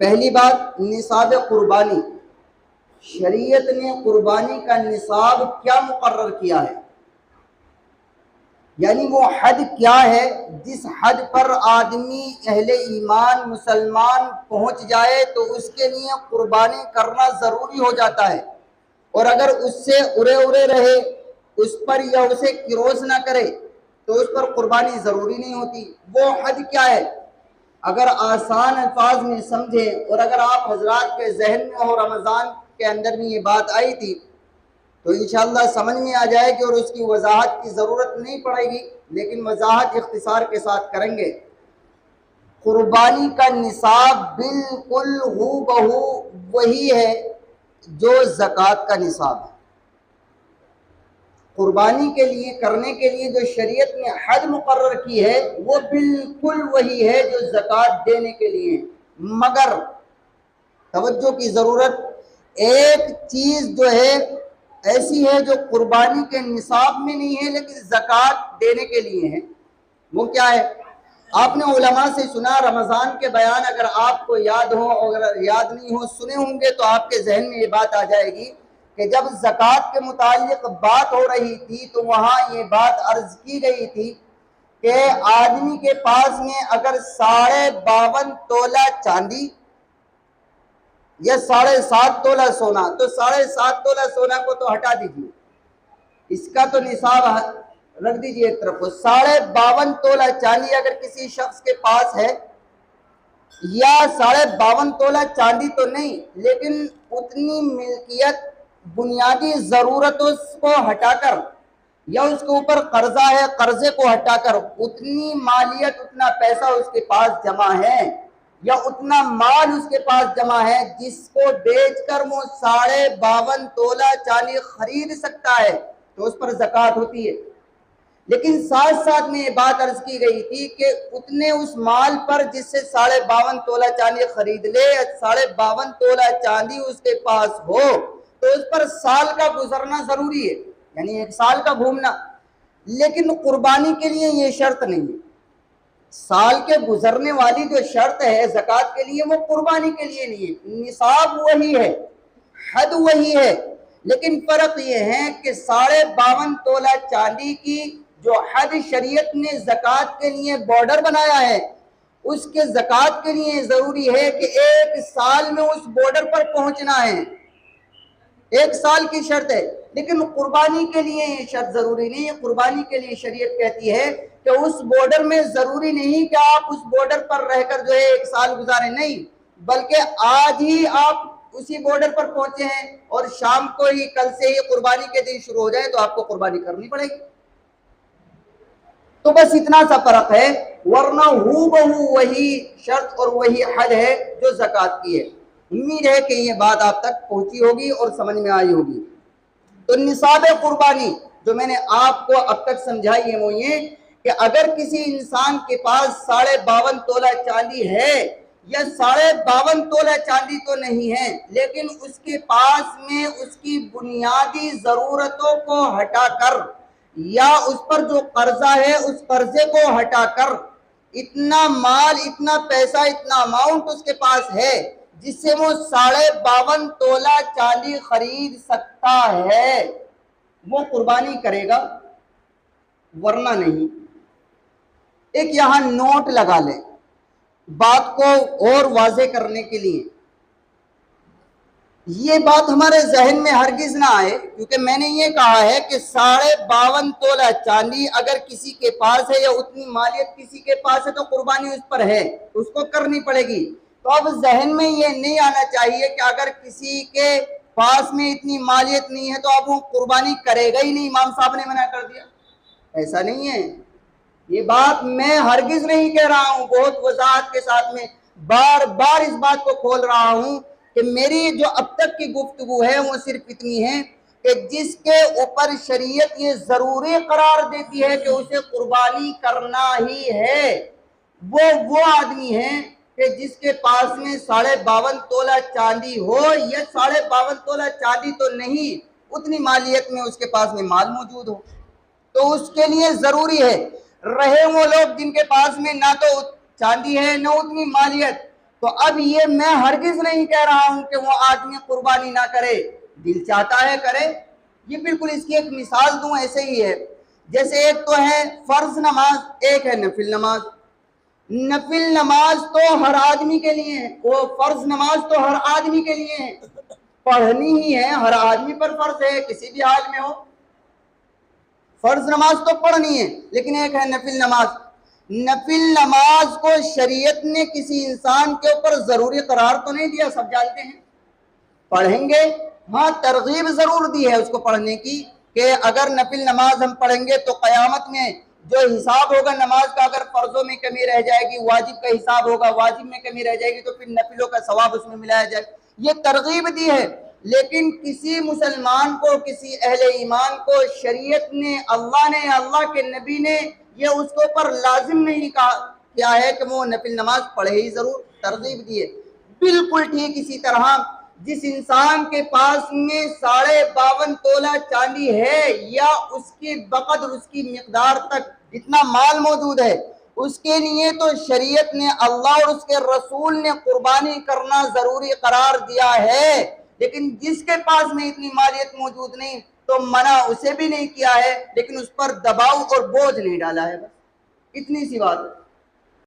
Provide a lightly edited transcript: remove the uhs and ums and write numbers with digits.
پہلی بات نصاب قربانی، شریعت نے قربانی کا نصاب کیا مقرر کیا ہے، یعنی وہ حد کیا ہے جس حد پر آدمی اہل ایمان مسلمان پہنچ جائے تو اس کے لیے قربانی کرنا ضروری ہو جاتا ہے، اور اگر اس سے ارے رہے اس پر یا اسے کروز نہ کرے تو اس پر قربانی ضروری نہیں ہوتی۔ وہ حد کیا ہے؟ اگر آسان الفاظ میں سمجھیں اور اگر آپ حضرات کے ذہن میں ہو، رمضان کے اندر بھی یہ بات آئی تھی تو انشاءاللہ سمجھ میں آ جائے گی اور اس کی وضاحت کی ضرورت نہیں پڑے گی، لیکن وضاحت اختصار کے ساتھ کریں گے۔ قربانی کا نصاب بالکل ہو بہو وہی ہے جو زکوٰۃ کا نصاب ہے۔ قربانی کے لیے کرنے کے لیے جو شریعت نے حد مقرر کی ہے وہ بالکل وہی ہے جو زکوٰۃ دینے کے لیے، مگر توجہ کی ضرورت، ایک چیز جو ہے ایسی ہے جو قربانی کے نصاب میں نہیں ہے لیکن زکوٰۃ دینے کے لیے ہے۔ وہ کیا ہے؟ آپ نے علماء سے سنا، رمضان کے بیان اگر آپ کو یاد ہو اور اگر یاد نہیں ہو سنے ہوں گے تو آپ کے ذہن میں یہ بات آ جائے گی کہ جب زکوٰۃ کے متعلق بات ہو رہی تھی تو وہاں یہ بات عرض کی گئی تھی کہ آدمی کے پاس میں اگر 52.5 تولہ چاندی یا 7.5 تولہ سونا، تو 7.5 تولہ سونا کو تو ہٹا دیجیے، اس کا تو نصاب رکھ دیجیے ایک طرف کو، 52.5 تولہ چاندی اگر کسی شخص کے پاس ہے، یا 52.5 تولہ چاندی تو نہیں لیکن اتنی ملکیت بنیادی ضرورتوں کو ہٹا کر، یا اس کے اوپر قرضہ ہے قرضے کو ہٹا کر اتنی مالیت اتنا پیسہ اس کے پاس جمع ہے یا اتنا مال اس کے پاس جمع ہے جس کو بیچ کر وہ 52.5 تولہ چاندی خرید سکتا ہے تو اس پر زکوٰۃ ہوتی ہے۔ لیکن ساتھ ساتھ میں یہ بات عرض کی گئی تھی کہ اتنے اس مال پر جس سے 52.5 تولہ چاندی خرید لے، 52.5 تولہ چاندی اس کے پاس ہو تو اس پر سال کا گزرنا ضروری ہے، یعنی 1 سال کا گھومنا۔ لیکن قربانی کے لیے یہ شرط نہیں ہے، سال کے گزرنے والی جو شرط ہے زکوٰۃ کے لیے وہ قربانی کے لیے نہیں ہے، نصاب وہی ہے، حد وہی ہے، لیکن فرق یہ ہے کہ 52.5 تولہ چاندی کی جو حد شریعت نے زکوٰۃ کے لیے بارڈر بنایا ہے، اس کے زکوٰۃ کے لیے ضروری ہے کہ 1 سال میں اس بارڈر پر پہنچنا ہے، 1 سال کی شرط ہے۔ لیکن قربانی کے لیے یہ شرط ضروری نہیں ہے، قربانی کے لیے شریعت کہتی ہے کہ اس بارڈر میں ضروری نہیں کہ آپ اس بارڈر پر رہ کر جو ہے 1 سال گزاریں، نہیں، بلکہ آج ہی آپ اسی بارڈر پر پہنچے ہیں اور شام کو ہی کل سے ہی قربانی کے دن شروع ہو جائے تو آپ کو قربانی کرنی پڑے گی۔ تو بس اتنا سا فرق ہے، ورنہ ہو بہو وہی شرط اور وہی حد ہے جو زکوٰۃ کی ہے۔ امید ہے کہ یہ بات آپ تک پہنچی ہوگی اور سمجھ میں آئی ہوگی۔ تو نصاب قربانی جو میں نے آپ کو اب تک سمجھائی ہے وہ یہ کہ اگر کسی انسان کے پاس 52.5 تولہ چاندی ہے یا 52.5 تولہ چاندی تو نہیں ہے لیکن اس کے پاس میں اس کی بنیادی ضرورتوں کو ہٹا کر یا اس پر جو قرضہ ہے اس قرضے کو ہٹا کر اتنا مال اتنا پیسہ اتنا اماؤنٹ اس کے پاس ہے جس سے وہ 52.5 تولہ چاندی خرید سکتا ہے، وہ قربانی کرے گا، ورنہ نہیں۔ ایک یہاں نوٹ لگا لیں بات کو اور واضح کرنے کے لیے، یہ بات ہمارے ذہن میں ہرگز نہ آئے کیونکہ میں نے یہ کہا ہے کہ 52.5 تولہ چاندی اگر کسی کے پاس ہے یا اتنی مالیت کسی کے پاس ہے تو قربانی اس پر ہے، اس کو کرنی پڑے گی۔ تو اب ذہن میں یہ نہیں آنا چاہیے کہ اگر کسی کے پاس میں اتنی مالیت نہیں ہے تو اب وہ قربانی کرے گا ہی نہیں، امام صاحب نے منع کر دیا، ایسا نہیں ہے۔ یہ بات میں ہرگز نہیں کہہ رہا ہوں، بہت وضاحت کے ساتھ میں بار بار اس بات کو کھول رہا ہوں کہ میری جو اب تک کی گفتگو ہے وہ صرف اتنی ہے کہ جس کے اوپر شریعت یہ ضروری قرار دیتی ہے کہ اسے قربانی کرنا ہی ہے، وہ آدمی ہے کہ جس کے پاس میں 52.5 تولہ چاندی ہو یا 52.5 تولہ چاندی تو نہیں، اتنی مالیت میں اس کے پاس میں مال موجود ہو، تو اس کے لیے ضروری ہے۔ رہے وہ لوگ جن کے پاس میں نہ تو چاندی ہے نہ اتنی مالیت، تو اب یہ میں ہرگز نہیں کہہ رہا ہوں کہ وہ آدمی قربانی نہ کرے، دل چاہتا ہے کرے۔ یہ بالکل اس کی ایک مثال دوں، ایسے ہی ہے جیسے ایک تو ہے فرض نماز، ایک ہے نفل نماز۔ نفل نماز تو ہر آدمی کے لیے ہے، وہ فرض نماز تو ہر آدمی کے لیے ہے، پڑھنی ہی ہے، ہر آدمی پر فرض ہے، کسی بھی حال میں ہو فرض نماز تو پڑھنی ہے۔ لیکن ایک ہے نفل نماز۔ نفل نماز کو شریعت نے کسی انسان کے اوپر ضروری قرار تو نہیں دیا، سب جانتے ہیں پڑھیں گے، ہاں ترغیب ضرور دی ہے اس کو پڑھنے کی کہ اگر نفل نماز ہم پڑھیں گے تو قیامت میں جو حساب ہوگا نماز کا، اگر فرضوں میں کمی رہ جائے گی، واجب کا حساب ہوگا، واجب میں کمی رہ جائے گی تو پھر نفلوں کا ثواب اس میں ملایا جائے گا، یہ ترغیب دی ہے۔ لیکن کسی مسلمان کو، کسی اہل ایمان کو شریعت نے، اللہ کے نبی نے یہ اس کے اوپر لازم نہیں کیا ہے کہ وہ نفل نماز پڑھے ہی ضرور، ترغیب دی ہے۔ بالکل ٹھیک اسی طرح جس انسان کے پاس میں 52.5 تولہ چاندی ہے یا اس کی بقدر، اس کی مقدار تک اتنا مال موجود ہے، اس کے لیے تو شریعت نے، اللہ اور اس کے رسول نے قربانی کرنا ضروری قرار دیا ہے۔ لیکن جس کے پاس میں اتنی مالیت موجود نہیں تو منع اسے بھی نہیں کیا ہے، لیکن اس پر دباؤ اور بوجھ نہیں ڈالا ہے، بس اتنی سی بات ہے۔